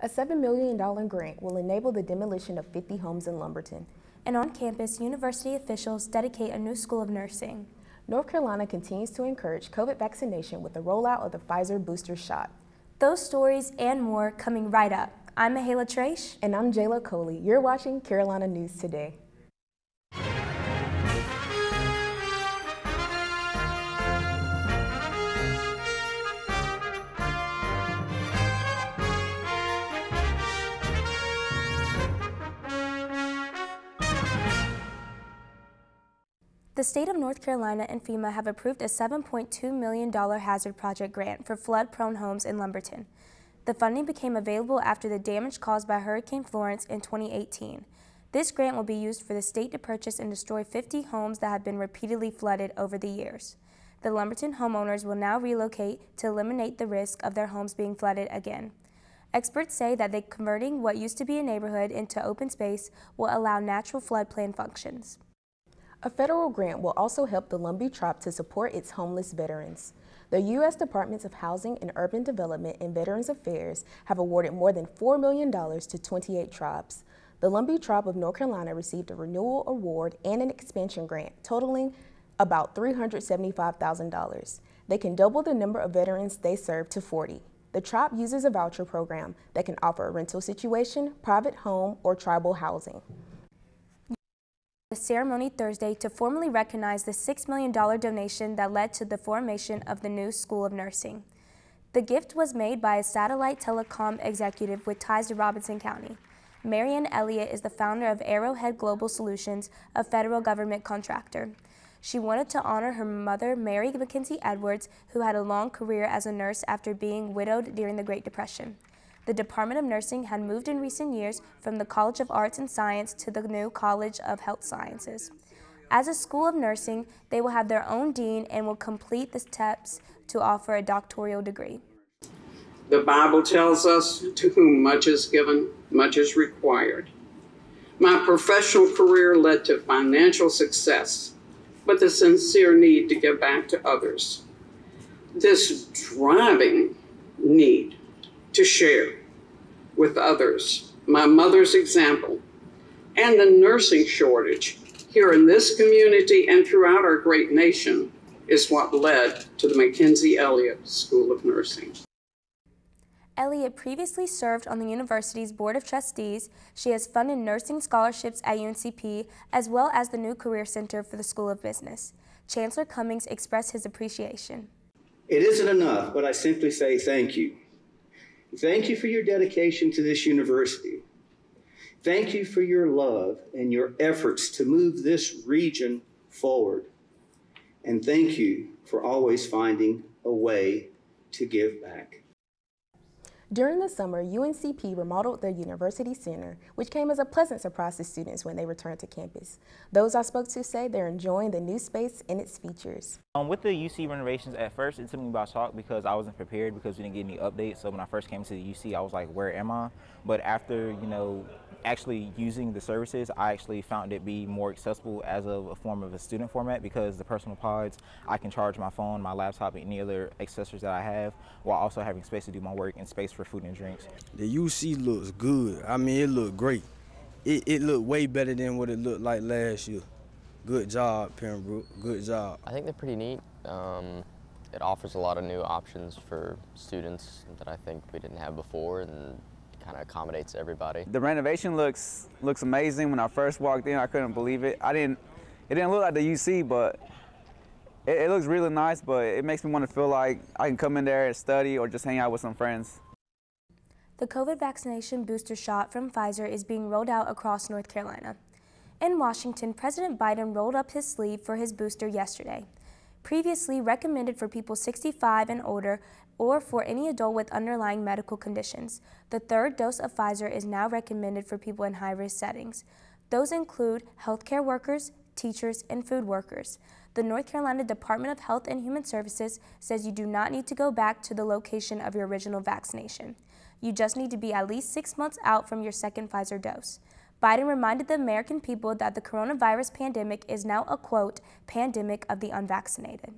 A $7 million grant will enable the demolition of 50 homes in Lumberton. And on campus, university officials dedicate a new school of nursing. North Carolina continues to encourage COVID vaccination with the rollout of the Pfizer booster shot. Those stories and more coming right up. I'm Mahala Trace. And I'm Jayla Coley. You're watching Carolina News Today. The state of North Carolina and FEMA have approved a $7.2 million hazard project grant for flood-prone homes in Lumberton. The funding became available after the damage caused by Hurricane Florence in 2018. This grant will be used for the state to purchase and destroy 50 homes that have been repeatedly flooded over the years. The Lumberton homeowners will now relocate to eliminate the risk of their homes being flooded again. Experts say that converting what used to be a neighborhood into open space will allow natural floodplain functions. A federal grant will also help the Lumbee Tribe to support its homeless veterans. The U.S. Departments of Housing and Urban Development and Veterans Affairs have awarded more than $4 million to 28 tribes. The Lumbee Tribe of North Carolina received a renewal award and an expansion grant totaling about $375,000. They can double the number of veterans they serve to 40. The tribe uses a voucher program that can offer a rental situation, private home, or tribal housing. A ceremony Thursday to formally recognize the $6 million donation that led to the formation of the new School of Nursing. The gift was made by a satellite telecom executive with ties to Robinson County. Elliot is the founder of Arrowhead Global Solutions, a federal government contractor. She wanted to honor her mother, Mary Mackenzie Edwards, who had a long career as a nurse after being widowed during the Great Depression. The Department of Nursing had moved in recent years from the College of Arts and Science to the new College of Health Sciences. As a school of nursing, they will have their own dean and will complete the steps to offer a doctoral degree. The Bible tells us, to whom much is given, much is required. My professional career led to financial success, but the sincere need to give back to others. This driving need to share with others, my mother's example, and the nursing shortage here in this community and throughout our great nation is what led to the Mackenzie Elliot School of Nursing. Elliot previously served on the university's Board of Trustees. She has funded nursing scholarships at UNCP, as well as the new Career Center for the School of Business. Chancellor Cummings expressed his appreciation. It isn't enough, but I simply say thank you. Thank you for your dedication to this university. Thank you for your love and your efforts to move this region forward. And thank you for always finding a way to give back. During the summer, UNCP remodeled their University Center, which came as a pleasant surprise to students when they returned to campus. Those I spoke to say they're enjoying the new space and its features. With the UC renovations, at first it took me by shock because I wasn't prepared because we didn't get any updates. So when I first came to the UC, I was like, where am I? But after, actually using the services, I actually found it be more accessible as of a form of a student format because the personal pods, I can charge my phone, my laptop, and any other accessories that I have while also having space to do my work and space for food and drinks. The UC looks good. I mean, it looked great. It looked way better than what it looked like last year. Good job, Pembroke. Good job. I think they're pretty neat. It offers a lot of new options for students that I think we didn't have before, and kind of accommodates everybody. The renovation looks amazing. When I first walked in, I couldn't believe it. It didn't look like the UC, but it looks really nice, but it makes me want to feel like I can come in there and study or just hang out with some friends. The COVID vaccination booster shot from Pfizer is being rolled out across North Carolina. In Washington, President Biden rolled up his sleeve for his booster yesterday. Previously recommended for people 65 and older or for any adult with underlying medical conditions, the third dose of Pfizer is now recommended for people in high-risk settings. Those include healthcare workers, teachers, and food workers. The North Carolina Department of Health and Human Services says you do not need to go back to the location of your original vaccination. You just need to be at least 6 months out from your second Pfizer dose. Biden reminded the American people that the coronavirus pandemic is now a, quote, pandemic of the unvaccinated.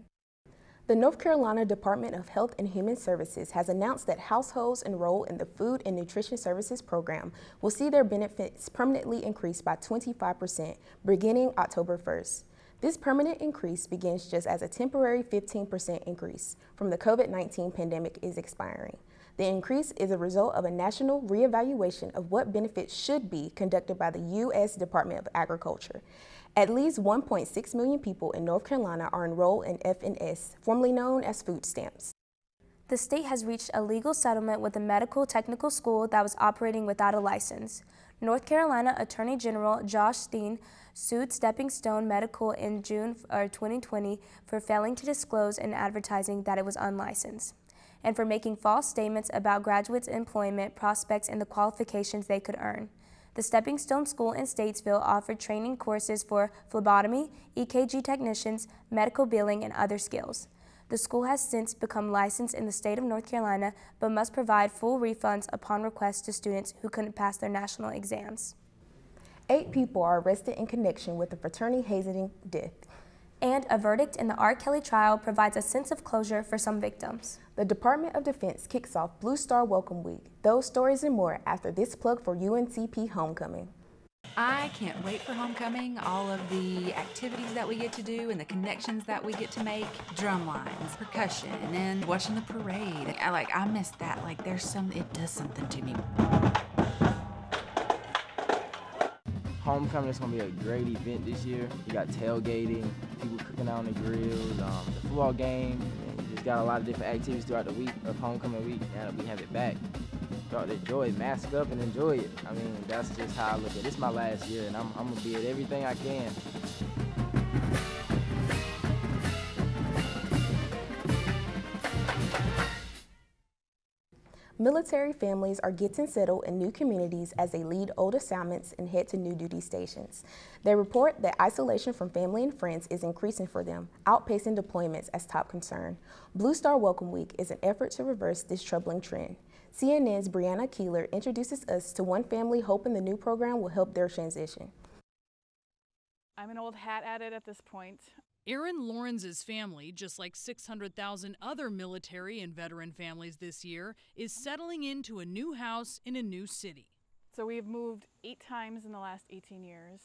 The North Carolina Department of Health and Human Services has announced that households enrolled in the Food and Nutrition Services program will see their benefits permanently increased by 25% beginning October 1st. This permanent increase begins just as a temporary 15% increase from the COVID-19 pandemic is expiring. The increase is a result of a national reevaluation of what benefits should be conducted by the U.S. Department of Agriculture. At least 1.6 million people in North Carolina are enrolled in FNS, formerly known as food stamps. The state has reached a legal settlement with a medical technical school that was operating without a license. North Carolina Attorney General Josh Steen sued Stepping Stone Medical in June 2020 for failing to disclose in advertising that it was unlicensed, and for making false statements about graduates' employment prospects and the qualifications they could earn. The Stepping Stone School in Statesville offered training courses for phlebotomy, EKG technicians, medical billing, and other skills. The school has since become licensed in the state of North Carolina, but must provide full refunds upon request to students who couldn't pass their national exams. 8 people are arrested in connection with the fraternity hazing death. And a verdict in the R. Kelly trial provides a sense of closure for some victims. The Department of Defense kicks off Blue Star Welcome Week. Those stories and more after this plug for UNCP Homecoming. I can't wait for homecoming, all of the activities that we get to do and the connections that we get to make, drum lines, percussion, and watching the parade. I miss that. It does something to me. Homecoming is going to be a great event this year. You got tailgating, people cooking out on the grills, the football game, and you just got a lot of different activities throughout the week of homecoming week. Now that we have it back, go out there, enjoy it, mask up and enjoy it. I mean, that's just how I look at it. This is my last year, and I'm going to be at everything I can. Military families are getting settled in new communities as they lead old assignments and head to new duty stations. They report that isolation from family and friends is increasing for them, outpacing deployments as top concern. Blue Star Welcome Week is an effort to reverse this troubling trend. CNN's Brianna Keeler introduces us to one family hoping the new program will help their transition. I'm an old hat at it at this point. Aaron Lawrence's family, just like 600,000 other military and veteran families this year, is settling into a new house in a new city. So we've moved 8 times in the last 18 years.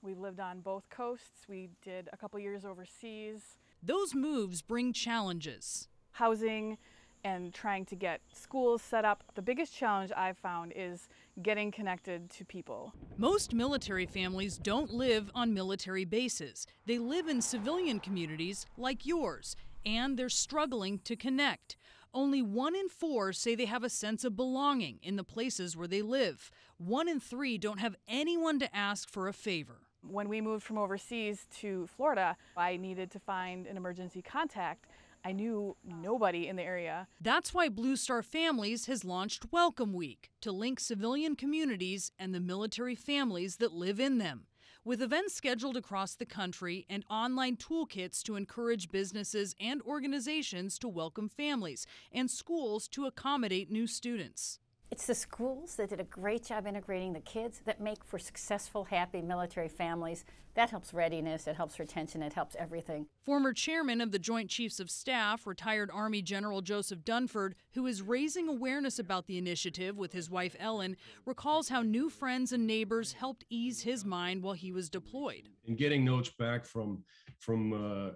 We've lived on both coasts. We did a couple years overseas. Those moves bring challenges. Housing and trying to get schools set up. The biggest challenge I've found is getting connected to people. Most military families don't live on military bases. They live in civilian communities like yours, and they're struggling to connect. Only 1 in 4 say they have a sense of belonging in the places where they live. 1 in 3 don't have anyone to ask for a favor. When we moved from overseas to Florida, I needed to find an emergency contact. I knew nobody in the area. That's why Blue Star Families has launched Welcome Week to link civilian communities and the military families that live in them. With events scheduled across the country and online toolkits to encourage businesses and organizations to welcome families and schools to accommodate new students. It's the schools that did a great job integrating the kids that make for successful, happy military families. That helps readiness, it helps retention, it helps everything. Former chairman of the Joint Chiefs of Staff, retired Army General Joseph Dunford, who is raising awareness about the initiative with his wife Ellen, recalls how new friends and neighbors helped ease his mind while he was deployed. And getting notes back from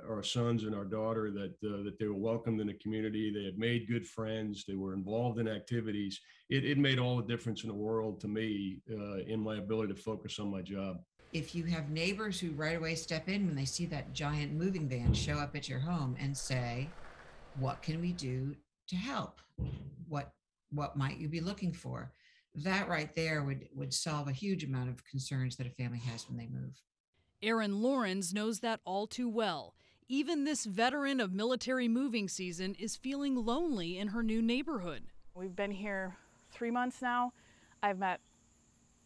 our sons and our daughter that they were welcomed in the community, they had made good friends, they were involved in activities. It made all the difference in the world to me in my ability to focus on my job. If you have neighbors who right away step in when they see that giant moving van show up at your home and say, what can we do to help? What might you be looking for? That right there would solve a huge amount of concerns that a family has when they move. Aaron Lawrence knows that all too well. Even this veteran of military moving season is feeling lonely in her new neighborhood. We've been here 3 months now.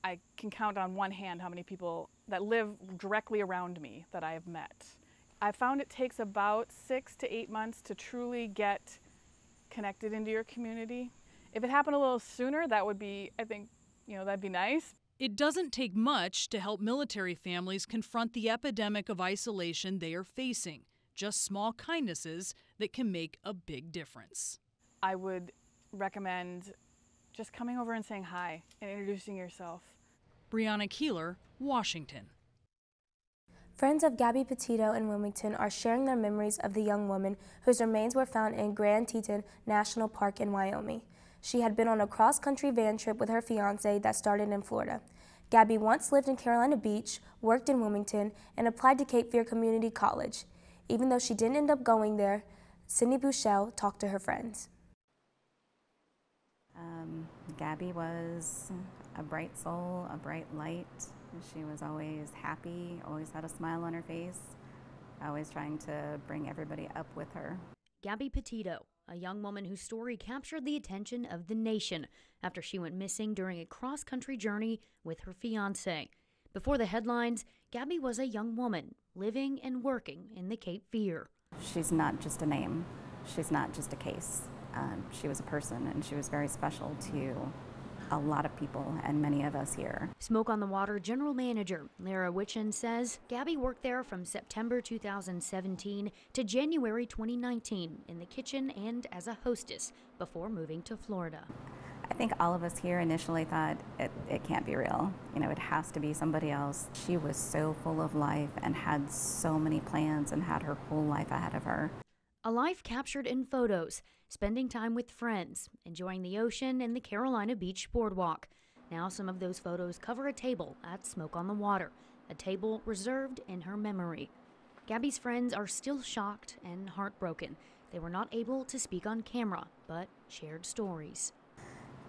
I can count on one hand how many people that live directly around me that I have met. I found it takes about 6 to 8 months to truly get connected into your community. If it happened a little sooner, that would be, I think, that'd be nice. It doesn't take much to help military families confront the epidemic of isolation they are facing. just small kindnesses that can make a big difference. I would recommend just coming over and saying hi and introducing yourself. Brianna Keeler, Washington. Friends of Gabby Petito in Wilmington are sharing their memories of the young woman whose remains were found in Grand Teton National Park in Wyoming. She had been on a cross-country van trip with her fiancé that started in Florida. Gabby once lived in Carolina Beach, worked in Wilmington, and applied to Cape Fear Community College. Even though she didn't end up going there, Sydney Bouchel talked to her friends. Gabby was a bright soul, a bright light. She was always happy, always had a smile on her face, always trying to bring everybody up with her. Gabby Petito, a young woman whose story captured the attention of the nation after she went missing during a cross-country journey with her fiancé. Before the headlines, Gabby was a young woman living and working in the Cape Fear. She's not just a name. She's not just a case. She was a person, and she was very special to a lot of people and many of us here. Smoke on the Water General Manager Lara Witchen says Gabby worked there from September 2017 to January 2019 in the kitchen and as a hostess before moving to Florida. I think all of us here initially thought it can't be real. You know, it has to be somebody else. She was so full of life and had so many plans and had her whole life ahead of her. A life captured in photos, spending time with friends, enjoying the ocean and the Carolina Beach boardwalk. Now some of those photos cover a table at Smoke on the Water, a table reserved in her memory. Gabby's friends are still shocked and heartbroken. They were not able to speak on camera, but shared stories.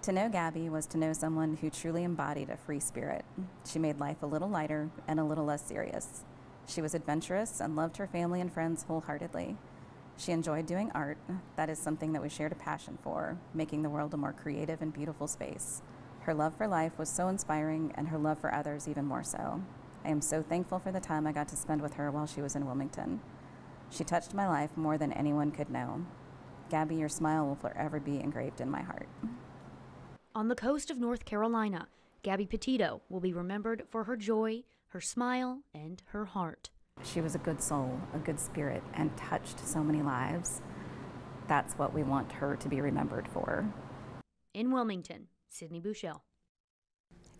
To know Gabby was to know someone who truly embodied a free spirit. She made life a little lighter and a little less serious. She was adventurous and loved her family and friends wholeheartedly. She enjoyed doing art. That is something that we shared a passion for, making the world a more creative and beautiful space. Her love for life was so inspiring, and her love for others even more so. I am so thankful for the time I got to spend with her while she was in Wilmington. She touched my life more than anyone could know. Gabby, your smile will forever be engraved in my heart. On the coast of North Carolina, Gabby Petito will be remembered for her joy, her smile, and her heart. She was a good soul, a good spirit, and touched so many lives. That's what we want her to be remembered for. In Wilmington, Sydney Bouchel.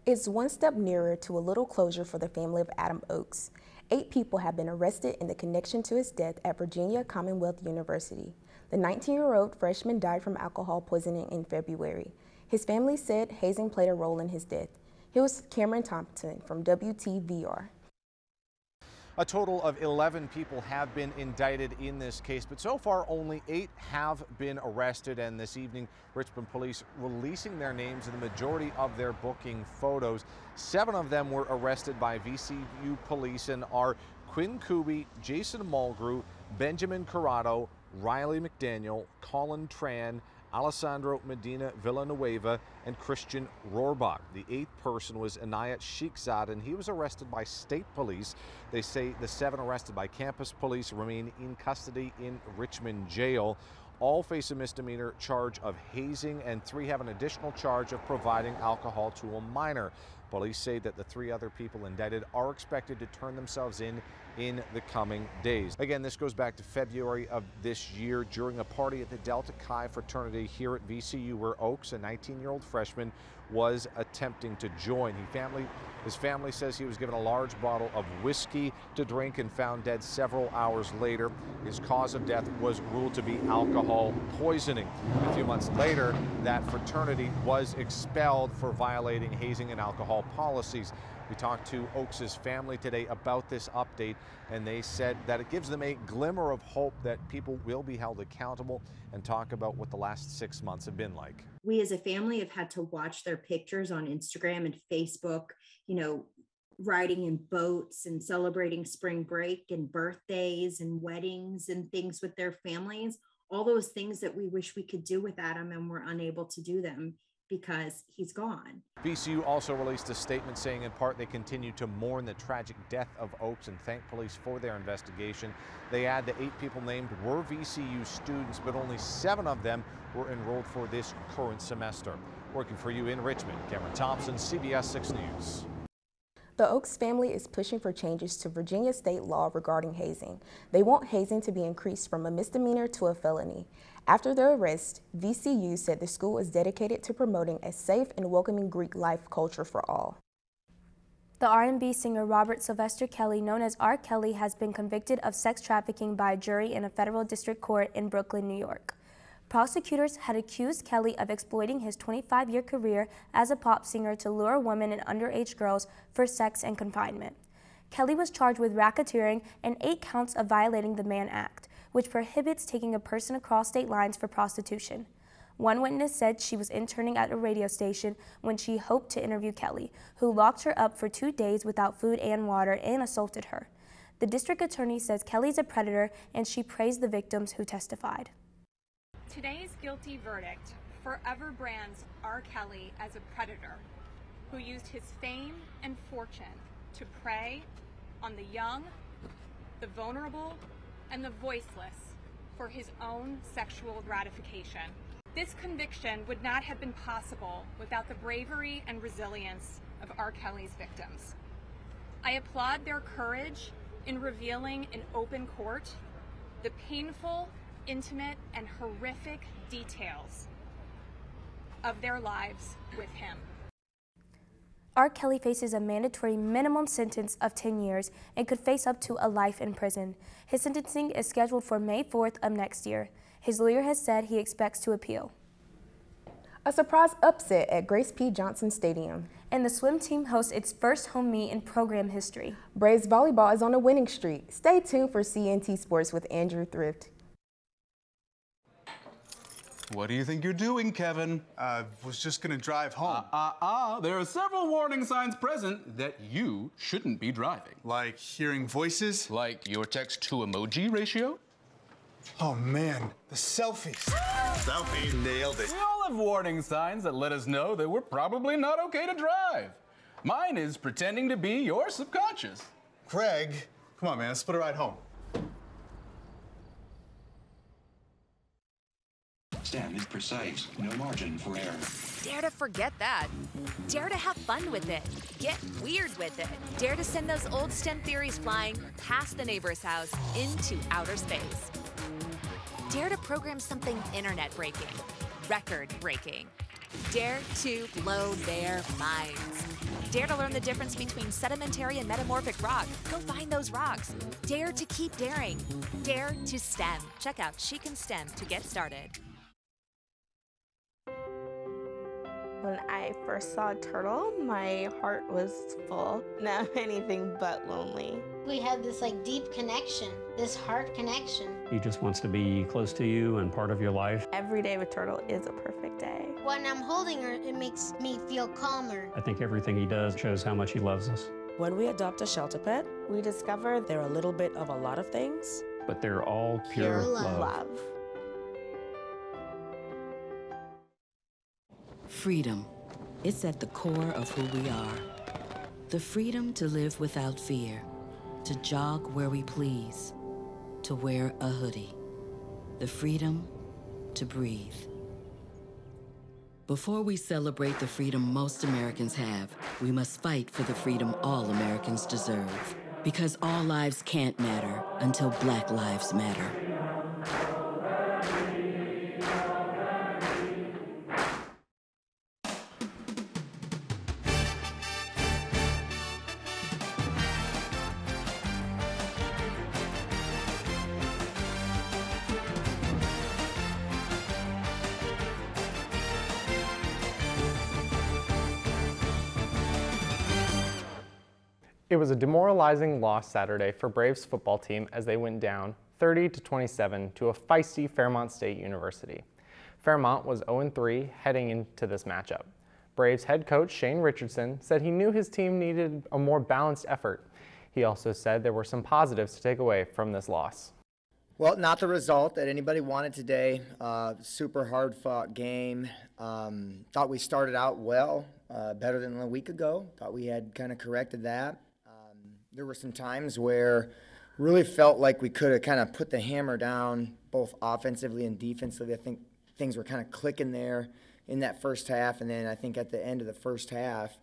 It's one step nearer to a little closure for the family of Adam Oakes. 8 people have been arrested in the connection to his death at Virginia Commonwealth University. The 19-year-old freshman died from alcohol poisoning in February. His family said hazing played a role in his death. Here's Cameron Thompson from WTVR. A total of 11 people have been indicted in this case, but so far only 8 have been arrested. And this evening, Richmond police releasing their names and the majority of their booking photos. 7 of them were arrested by VCU police and are Quinn Kuby, Jason Mulgrew, Benjamin Corrado, Riley McDaniel, Colin Tran, Alessandro Medina Villanueva, and Christian Rohrbach. The 8th person was Inayat Sheikhzad, and he was arrested by state police. They say the 7 arrested by campus police remain in custody in Richmond jail. All face a misdemeanor charge of hazing, and 3 have an additional charge of providing alcohol to a minor. Police say that the 3 other people indicted are expected to turn themselves in the coming days. Again, this goes back to February of this year during a party at the Delta Chi fraternity here at VCU, where Oakes, a 19-year-old freshman, was attempting to join. His family says he was given a large bottle of whiskey to drink and found dead several hours later. His cause of death was ruled to be alcohol poisoning. A few months later, that fraternity was expelled for violating hazing and alcohol policies. We talked to Oakes' family today about this update, and they said that it gives them a glimmer of hope that people will be held accountable, and talk about what the last 6 months have been like. We as a family have had to watch their pictures on Instagram and Facebook, you know, riding in boats and celebrating spring break and birthdays and weddings and things with their families, all those things that we wish we could do with Adam, and we're unable to do them because he's gone. VCU also released a statement saying in part they continue to mourn the tragic death of Oakes and thank police for their investigation. They add the 8 people named were VCU students, but only 7 of them were enrolled for this current semester. Working for you in Richmond, Cameron Thompson, CBS 6 News. The Oaks family is pushing for changes to Virginia state law regarding hazing. They want hazing to be increased from a misdemeanor to a felony. After the arrest, VCU said the school is dedicated to promoting a safe and welcoming Greek life culture for all. The R&B singer Robert Sylvester Kelly, known as R. Kelly, has been convicted of sex trafficking by a jury in a federal district court in Brooklyn, New York. Prosecutors had accused Kelly of exploiting his 25-year career as a pop singer to lure women and underage girls for sex and confinement. Kelly was charged with racketeering and 8 counts of violating the Mann Act, which prohibits taking a person across state lines for prostitution. One witness said she was interning at a radio station when she hoped to interview Kelly, who locked her up for 2 days without food and water and assaulted her. The district attorney says Kelly's a predator, and she praised the victims who testified. Today's guilty verdict forever brands R. Kelly as a predator who used his fame and fortune to prey on the young, the vulnerable, and the voiceless for his own sexual gratification. This conviction would not have been possible without the bravery and resilience of R. Kelly's victims. I applaud their courage in revealing in open court the painful, intimate, and horrific details of their lives with him. R. Kelly faces a mandatory minimum sentence of 10 years and could face up to a life in prison. His sentencing is scheduled for May 4th of next year. His lawyer has said he expects to appeal. A surprise upset at Grace P. Johnson Stadium. And the swim team hosts its first home meet in program history. Braves volleyball is on a winning streak. Stay tuned for CNT Sports with Andrew Thrift. What do you think you're doing, Kevin? Was just gonna drive home. There are several warning signs present that you shouldn't be driving. Like hearing voices? Like your text-to-emoji ratio? Oh man, the selfies. Selfie, nailed it. We all have warning signs that let us know that we're probably not okay to drive. Mine is pretending to be your subconscious. Craig, come on man, let's split a ride home. STEM is precise, no margin for error. Dare to forget that. Dare to have fun with it. Get weird with it. Dare to send those old STEM theories flying past the neighbor's house into outer space. Dare to program something internet-breaking, record-breaking. Dare to blow their minds. Dare to learn the difference between sedimentary and metamorphic rock. Go find those rocks. Dare to keep daring. Dare to STEM. Check out She Can STEM to get started. When I first saw a turtle, my heart was full. Now anything but lonely. We had this deep connection, this heart connection. He just wants to be close to you and part of your life. Every day with Turtle is a perfect day. When I'm holding her, it makes me feel calmer. I think everything he does shows how much he loves us. When we adopt a shelter pet, we discover they're a little bit of a lot of things. But they're all pure love. Freedom. It's at the core of who we are. The freedom to live without fear, to jog where we please, to wear a hoodie. The freedom to breathe. Before we celebrate the freedom most Americans have, we must fight for the freedom all Americans deserve. Because all lives can't matter until Black lives matter. It was a demoralizing loss Saturday for Braves football team as they went down 30-27 to a feisty Fairmont State University. Fairmont was 0-3 heading into this matchup. Braves head coach Shane Richardson said he knew his team needed a more balanced effort. He also said there were some positives to take away from this loss. Well, not the result that anybody wanted today. Super hard-fought game. Thought we started out well, better than a week ago. Thought we had kind of corrected that. There were some times where really felt like we could have kind of put the hammer down both offensively and defensively. I think things were kind of clicking there in that first half, and then I think at the end of the first half,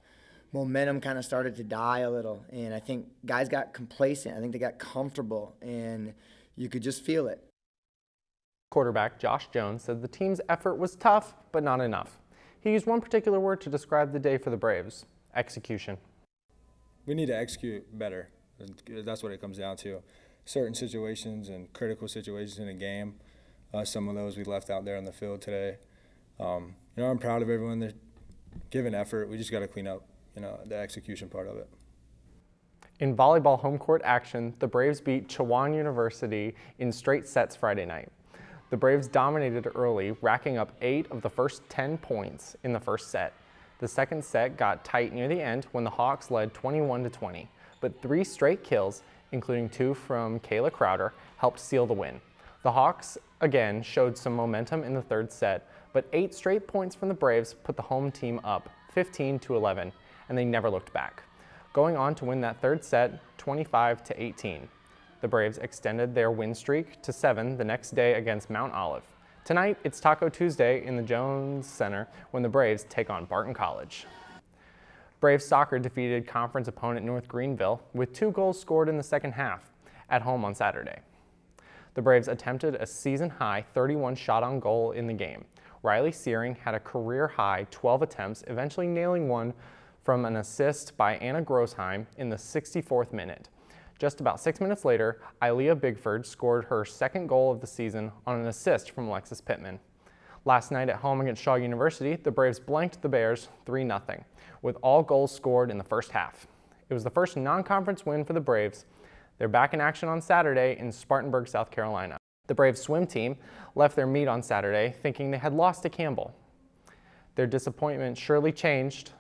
momentum kind of started to die a little. And I think guys got complacent. I think they got comfortable, and you could just feel it. Quarterback Josh Jones said the team's effort was tough, but not enough. He used one particular word to describe the day for the Braves: execution. We need to execute better. That's what it comes down to. Certain situations and critical situations in a game, some of those we left out there on the field today. I'm proud of everyone. They're giving effort. We just got to clean up, the execution part of it. In volleyball home court action, the Braves beat Chowan University in straight sets Friday night. The Braves dominated early, racking up 8 of the first 10 points in the first set. The second set got tight near the end when the Hawks led 21-20, but 3 straight kills, including 2 from Kayla Crowder, helped seal the win. The Hawks again showed some momentum in the third set, but 8 straight points from the Braves put the home team up 15-11, and they never looked back, going on to win that third set 25-18. The Braves extended their win streak to 7 the next day against Mount Olive. Tonight, it's Taco Tuesday in the Jones Center when the Braves take on Barton College. Braves soccer defeated conference opponent North Greenville with 2 goals scored in the second half at home on Saturday. The Braves attempted a season-high 31 shot on goal in the game. Riley Searing had a career-high 12 attempts, eventually nailing one from an assist by Anna Grosheim in the 64th minute. Just about 6 minutes later, Ilea Bigford scored her second goal of the season on an assist from Alexis Pittman. Last night at home against Shaw University, the Braves blanked the Bears 3-0, with all goals scored in the first half. It was the first non-conference win for the Braves. They're back in action on Saturday in Spartanburg, South Carolina. The Braves swim team left their meet on Saturday thinking they had lost to Campbell. Their disappointment surely changed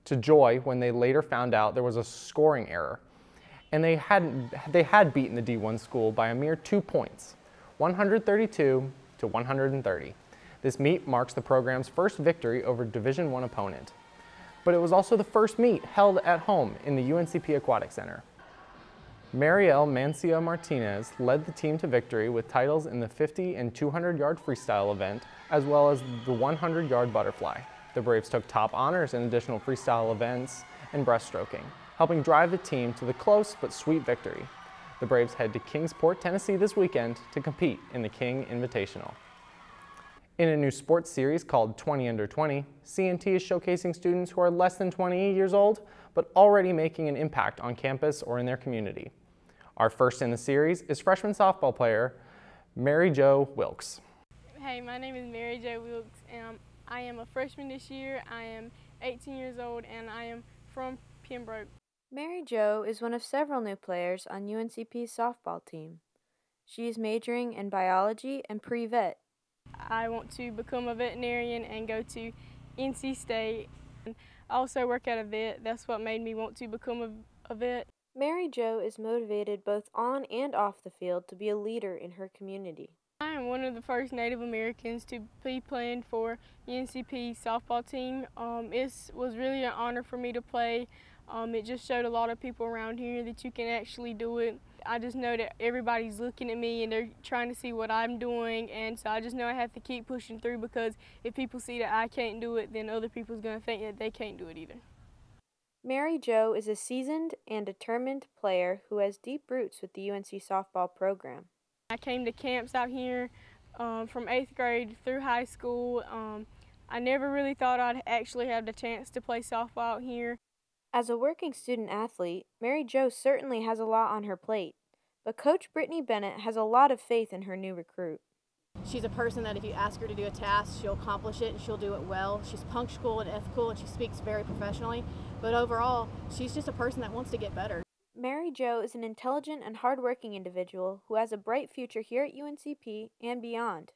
to joy when they later found out there was a scoring error, and they had beaten the D1 school by a mere 2 points, 132-130. This meet marks the program's first victory over Division I opponent. But it was also the first meet held at home in the UNCP Aquatic Center. Marielle Mancia Martinez led the team to victory with titles in the 50 and 200-yard freestyle event, as well as the 100-yard butterfly. The Braves took top honors in additional freestyle events and breaststroking, helping drive the team to the close but sweet victory. The Braves head to Kingsport, Tennessee this weekend to compete in the King Invitational. In a new sports series called 20 Under 20, CNT is showcasing students who are less than 20 years old, but already making an impact on campus or in their community. Our first in the series is freshman softball player Mary Jo Wilks. Hey, my name is Mary Jo Wilks, and I am a freshman this year. I am 18 years old, and I am from Pembroke. Mary Jo is one of several new players on UNCP's softball team. She is majoring in biology and pre-vet. I want to become a veterinarian and go to NC State. I also work at a vet. That's what made me want to become a vet. Mary Jo is motivated both on and off the field to be a leader in her community. I am one of the first Native Americans to be playing for UNCP softball team. It was really an honor for me to play. It just showed a lot of people around here that you can actually do it. I just know that everybody's looking at me and they're trying to see what I'm doing, and so I just know I have to keep pushing through, because if people see that I can't do it, then other people's going to think that they can't do it either. Mary Jo is a seasoned and determined player who has deep roots with the UNC softball program. I came to camps out here from 8th grade through high school. I never really thought I'd actually have the chance to play softball out here. As a working student athlete, Mary Jo certainly has a lot on her plate, but Coach Brittany Bennett has a lot of faith in her new recruit. She's a person that if you ask her to do a task, she'll accomplish it and she'll do it well. She's punctual and ethical and she speaks very professionally, but overall, she's just a person that wants to get better. Mary Jo is an intelligent and hardworking individual who has a bright future here at UNCP and beyond.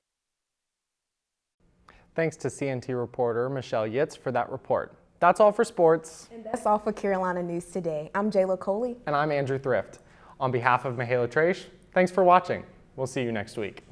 Thanks to CNT reporter Michelle Yitz for that report. That's all for sports. And that's all for Carolina News Today. I'm Jayla Coley. And I'm Andrew Thrift. On behalf of Mihaela Trace, thanks for watching. We'll see you next week.